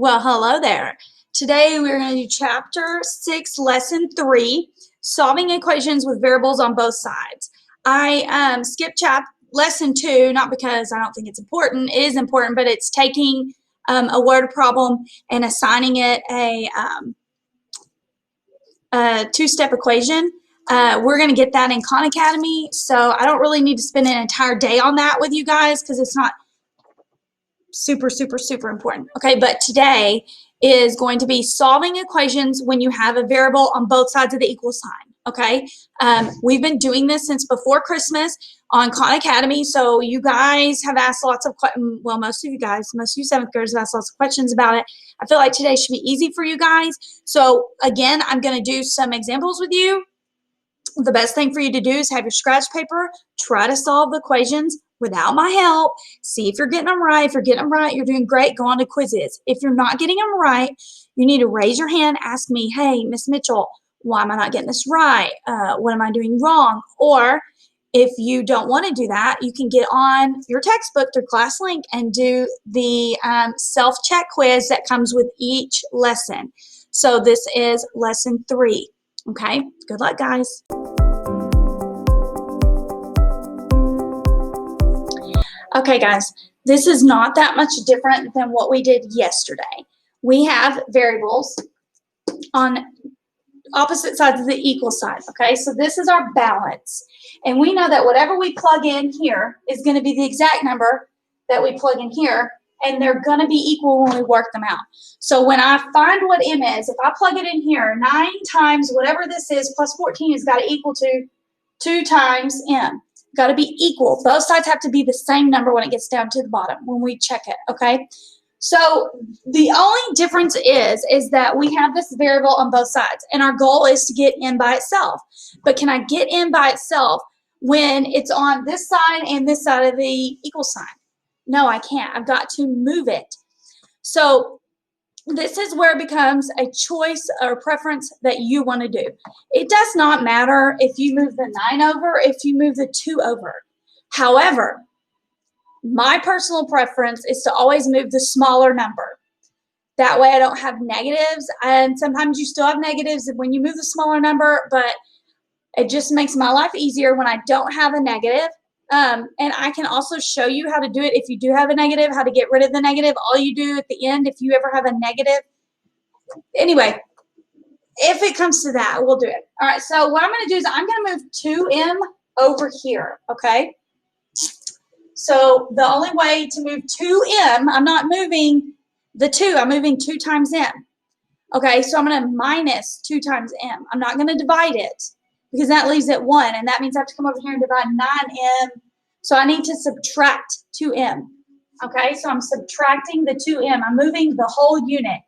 Well, hello there. Today we're going to do Chapter 6, Lesson 3, Solving Equations with Variables on Both Sides. I skipped Lesson 2, not because I don't think it's important. It is important, but it's taking a word problem and assigning it a two-step equation. We're going to get that in Khan Academy, so I don't really need to spend an entire day on that with you guys because it's not super important. Okay, but today is going to be solving equations when you have a variable on both sides of the equal sign. Okay, we've been doing this since before Christmas on Khan Academy, so you guys have asked lots of questions. Well, most of you 7th graders have asked lots of questions about it. I feel like today should be easy for you guys. So again, I'm going to do some examples with you. The best thing for you to do is have your scratch paper, try to solve the equations without my help. See if you're getting them right. If you're getting them right, you're doing great. Go on to quizzes. If you're not getting them right, you need to raise your hand, ask me, hey, Miss Mitchell, why am I not getting this right? What am I doing wrong? Or if you don't want to do that, you can get on your textbook through ClassLink and do the self-check quiz that comes with each lesson. So this is lesson 3. Okay, good luck, guys. Okay, guys, this is not that much different than what we did yesterday. We have variables on opposite sides of the equal side, okay? So this is our balance. And we know that whatever we plug in here is going to be the exact number that we plug in here, and they're going to be equal when we work them out. So when I find what m is, if I plug it in here, 9 times whatever this is plus 14 has got to equal to 2 times m. Got to be equal. Both sides have to be the same number when it gets down to the bottom when we check it, okay? So the only difference is that we have this variable on both sides, and our goal is to get n by itself. But can I get n by itself when it's on this side and this side of the equal sign? No, I can't. I've got to move it. So this is where it becomes a choice or preference that you want to do. It does not matter if you move the 9 over, if you move the 2 over. However, my personal preference is to always move the smaller number. That way I don't have negatives, and sometimes you still have negatives when you move the smaller number, but it just makes my life easier when I don't have a negative. And I can also show you how to do it if you do have a negative, how to get rid of the negative. All you do at the end, if you ever have a negative. Anyway, if it comes to that, we'll do it. All right, so what I'm going to do is I'm going to move 2m over here, okay? So the only way to move 2m, I'm not moving the 2. I'm moving 2 times m. Okay, so I'm going to minus 2 times m. I'm not going to divide it, because that leaves it 1, and that means I have to come over here and divide 9m. So I need to subtract 2m. Okay, so I'm subtracting the 2m. I'm moving the whole unit.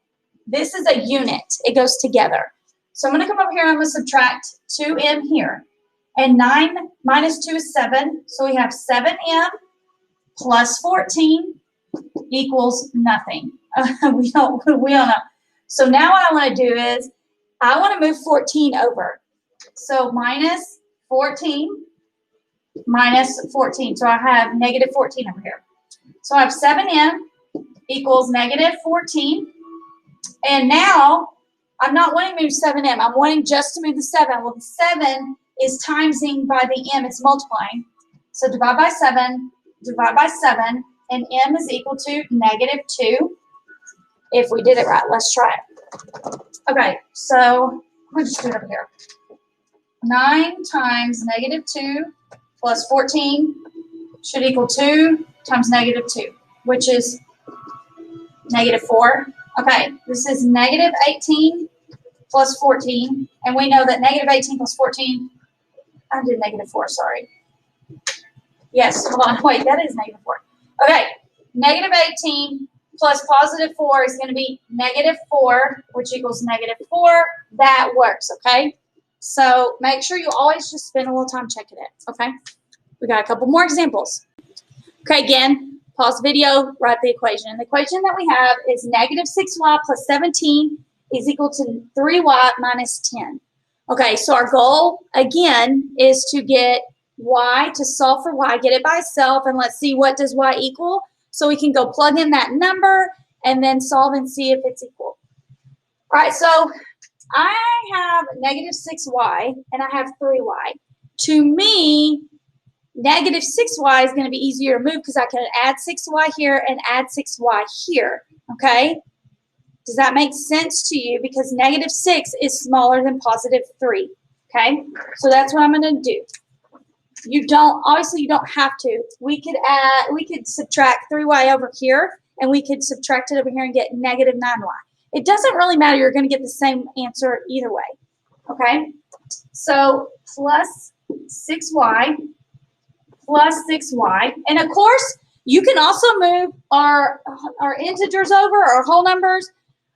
This is a unit. It goes together. So I'm going to come over here and I'm going to subtract 2m here. And 9 minus 2 is 7. So we have 7m plus 14 equals nothing. We don't know. So now what I want to do is I want to move 14 over. So minus 14 minus 14. So I have negative 14 over here. So I have 7m equals negative 14. And now I'm not wanting to move 7m. I'm wanting just to move the 7. Well, the 7 is timesing by the m. It's multiplying. So divide by 7, and m is equal to negative 2. If we did it right, let's try it. Okay, so we'll just do it over here. 9 times negative 2 plus 14 should equal 2 times negative 2, which is negative 4. Okay, this is negative 18 plus 14, and we know that negative 18 plus 14, I did negative 4, sorry. Yes, hold on, wait, that is negative 4. Okay, negative 18 plus positive 4 is going to be negative 4, which equals negative 4. That works, okay? So make sure you always just spend a little time checking it, okay? We got a couple more examples. Okay, again, pause the video, write the equation. And the equation that we have is negative 6y plus 17 is equal to 3y minus 10. Okay, so our goal, again, is to get y, to solve for y, get it by itself, and let's see what does y equal. So we can go plug in that number and then solve and see if it's equal. All right, so I have negative 6y and I have 3y. To me, negative 6y is going to be easier to move because I can add 6y here and add 6y here, okay? Does that make sense to you? Because negative 6 is smaller than positive 3, okay? So that's what I'm going to do. Obviously you don't have to. We could subtract 3y over here, and we could subtract it over here and get negative 9y. It doesn't really matter. You're going to get the same answer either way, okay? So plus 6y plus 6y. And of course, you can also move our integers over, or whole numbers,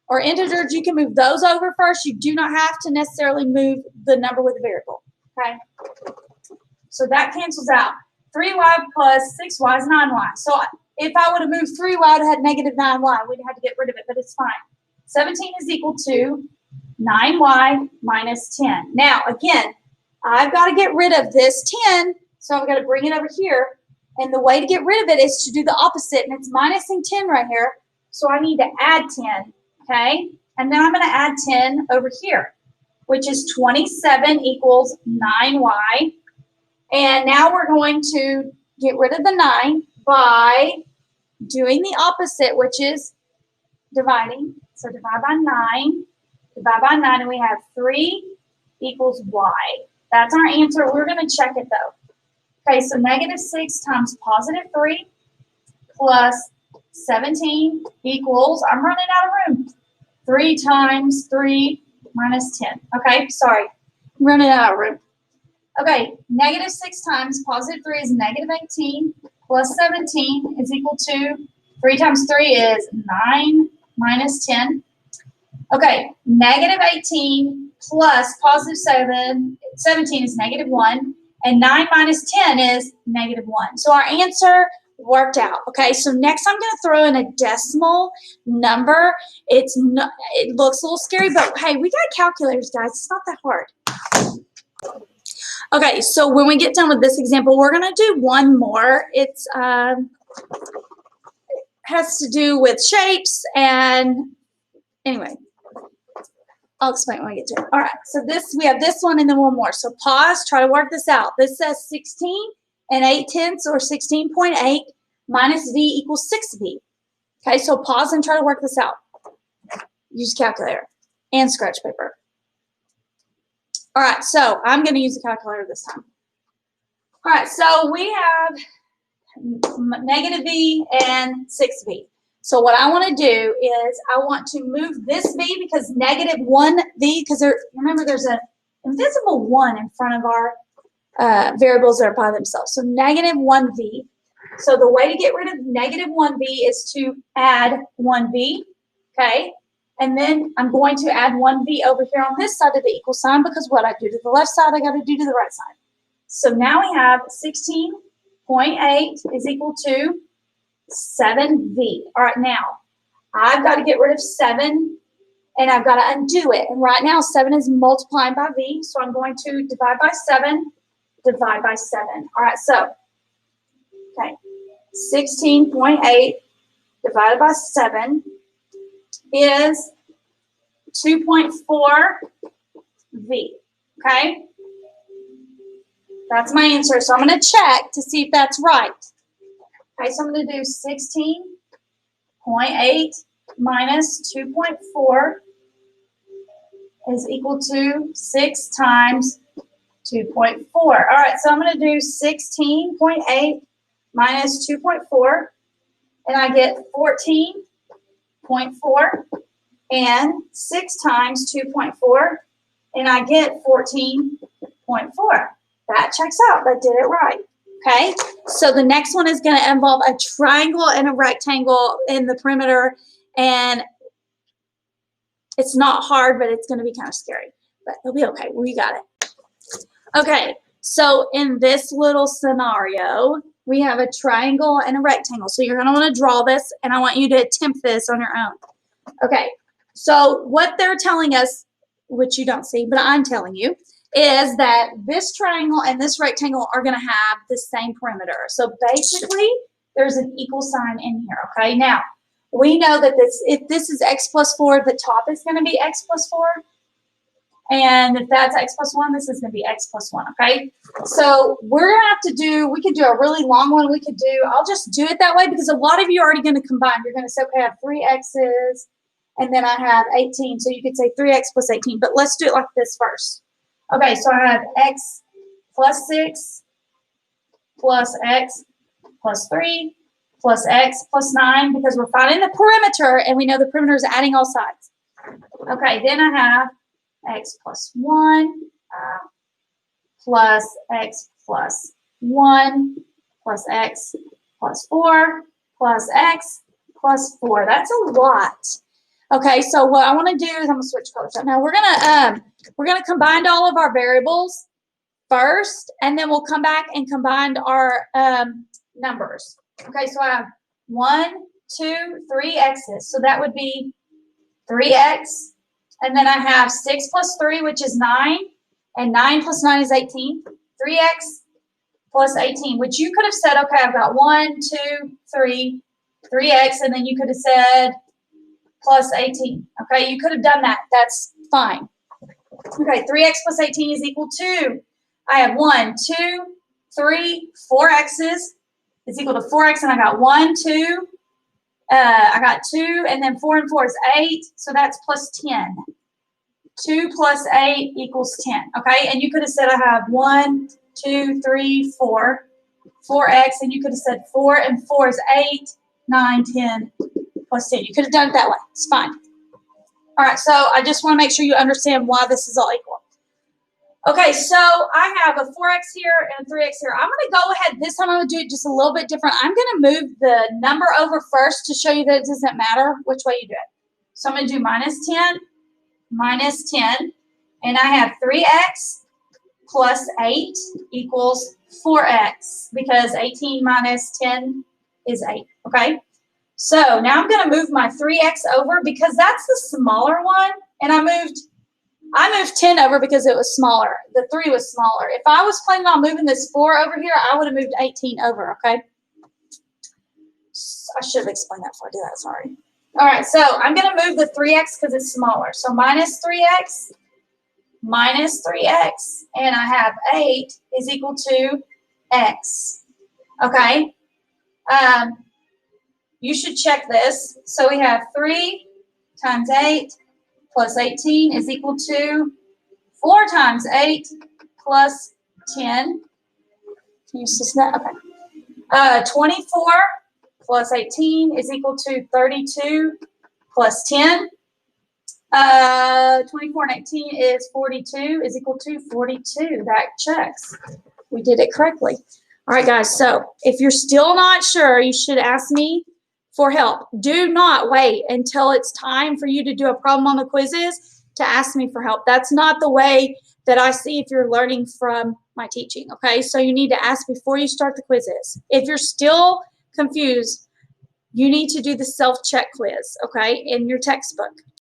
or integers. You can move those over first. You do not have to necessarily move the number with a variable, okay? So that cancels out. 3y plus 6y is 9y. So if I would have moved 3y, I would have had negative 9y. We'd have to get rid of it, but it's fine. 17 is equal to 9y minus 10. Now, again, I've got to get rid of this 10, so I've got to bring it over here. And the way to get rid of it is to do the opposite, and it's minusing 10 right here. So I need to add 10, okay? And then I'm going to add 10 over here, which is 27 equals 9y. And now we're going to get rid of the 9 by doing the opposite, which is dividing. So divide by 9, and we have 3 equals y. That's our answer. We're going to check it, though. Okay, so negative 6 times positive 3 plus 17 equals, I'm running out of room, 3 times 3 minus 10. Okay, sorry, I'm running out of room. Okay, negative 6 times positive 3 is negative 18 plus 17 is equal to 3 times 3 is 9 minus 10. Okay, negative 18 plus positive 17 is negative 1, and 9 minus 10 is negative 1. So our answer worked out. Okay, so next I'm going to throw in a decimal number. It looks a little scary, but hey, we got calculators, guys. It's not that hard. Okay, so when we get done with this example, we're going to do one more. It has to do with shapes, and anyway, I'll explain when we get to it. All right, so we have this one and then one more. So pause, try to work this out. This says 16 and 8/10 or 16.8 minus v equals 6v. Okay, so pause and try to work this out. Use a calculator and scratch paper. All right, so I'm going to use a calculator this time. All right, so we have negative v and 6v. So what I want to do is I want to move this v because negative 1v, because remember there's an invisible 1 in front of our variables that are by themselves. So negative 1v. So the way to get rid of negative 1v is to add 1v, okay? And then I'm going to add 1v over here on this side of the equal sign, because what I do to the left side, I got to do to the right side. So now we have 16.8 is equal to 7v. All right, now I've got to get rid of 7, and I've got to undo it. And right now 7 is multiplying by v, so I'm going to divide by 7, divide by 7. All right, so, okay, 16.8 divided by 7 is 2.4v, okay? That's my answer, so I'm going to check to see if that's right. Okay, so I'm going to do 16.8 minus 2.4 is equal to 6 times 2.4. All right, so I'm going to do 16.8 minus 2.4, and I get 14.4, and 6 times 2.4, and I get 14.4. That checks out. That did it right. Okay, so the next one is going to involve a triangle and a rectangle in the perimeter, and it's not hard, but it's going to be kind of scary, but it'll be okay. We got it. Okay, so in this little scenario, we have a triangle and a rectangle. So you're going to want to draw this, and I want you to attempt this on your own. Okay, so what they're telling us, which you don't see, but I'm telling you, is that this triangle and this rectangle are going to have the same perimeter. So basically, there's an equal sign in here, okay? Now, we know that if this is x plus 4, the top is going to be x plus 4. And if that's x plus 1, this is going to be x plus 1, okay? So we're going to have to do, we could do a really long one. We could do, I'll just do it that way because a lot of you are already going to combine. You're going to say, okay, I have 3 x's, and then I have 18. So you could say 3x plus 18. But let's do it like this first. Okay, so I have x plus 6 plus x plus 3 plus x plus 9 because we're finding the perimeter, and we know the perimeter is adding all sides. Okay, then I have x plus 1 plus x plus 1 plus x plus 4 plus x plus 4. That's a lot. Okay, so what I want to do is I'm going to switch colors. Now we're gonna combine all of our variables first, and then we'll come back and combine our numbers. Okay, so I have 1, 2, 3 x's. So that would be 3x. And then I have 6 plus 3, which is 9. And 9 plus 9 is 18. 3x plus 18, which you could have said, okay, I've got 1, 2, 3, 3x. And then you could have said plus 18. Okay, you could have done that. That's fine. Okay, 3x plus 18 is equal to, I have 1, 2, 3, 4 x's. It's equal to 4x. And I got 1, 2. I got 2, and then 4 and 4 is 8, so that's plus 10. 2 plus 8 equals 10, okay? And you could have said I have 1, 2, 3, 4, 4x, and you could have said 4 and 4 is 8, 9, 10, plus 10. You could have done it that way. It's fine. All right, so I just want to make sure you understand why this is all equal. Okay, so I have a 4x here and a 3x here. I'm going to go ahead. This time I'm going to do it just a little bit different. I'm going to move the number over first to show you that it doesn't matter which way you do it. So I'm going to do minus 10, and I have 3x plus 8 equals 4x because 18 minus 10 is 8, okay? So now I'm going to move my 3x over because that's the smaller one, and I moved 10 over because it was smaller. The 3 was smaller. If I was planning on moving this 4 over here, I would have moved 18 over, okay? I should have explained that before I did that, sorry. All right, so I'm going to move the 3x because it's smaller. So minus 3x, and I have 8 is equal to x, okay? You should check this. So we have 3 times 8 plus 18 is equal to 4 times 8 plus 10. Can you see that? Okay. 24 plus 18 is equal to 32 plus 10. 24 and 18 is 42 is equal to 42. That checks. We did it correctly. All right, guys. So if you're still not sure, you should ask me for help. Do not wait until it's time for you to do a problem on the quizzes to ask me for help. That's not the way that I see if you're learning from my teaching, okay? So you need to ask before you start the quizzes. If you're still confused, you need to do the self-check quiz, okay, in your textbook.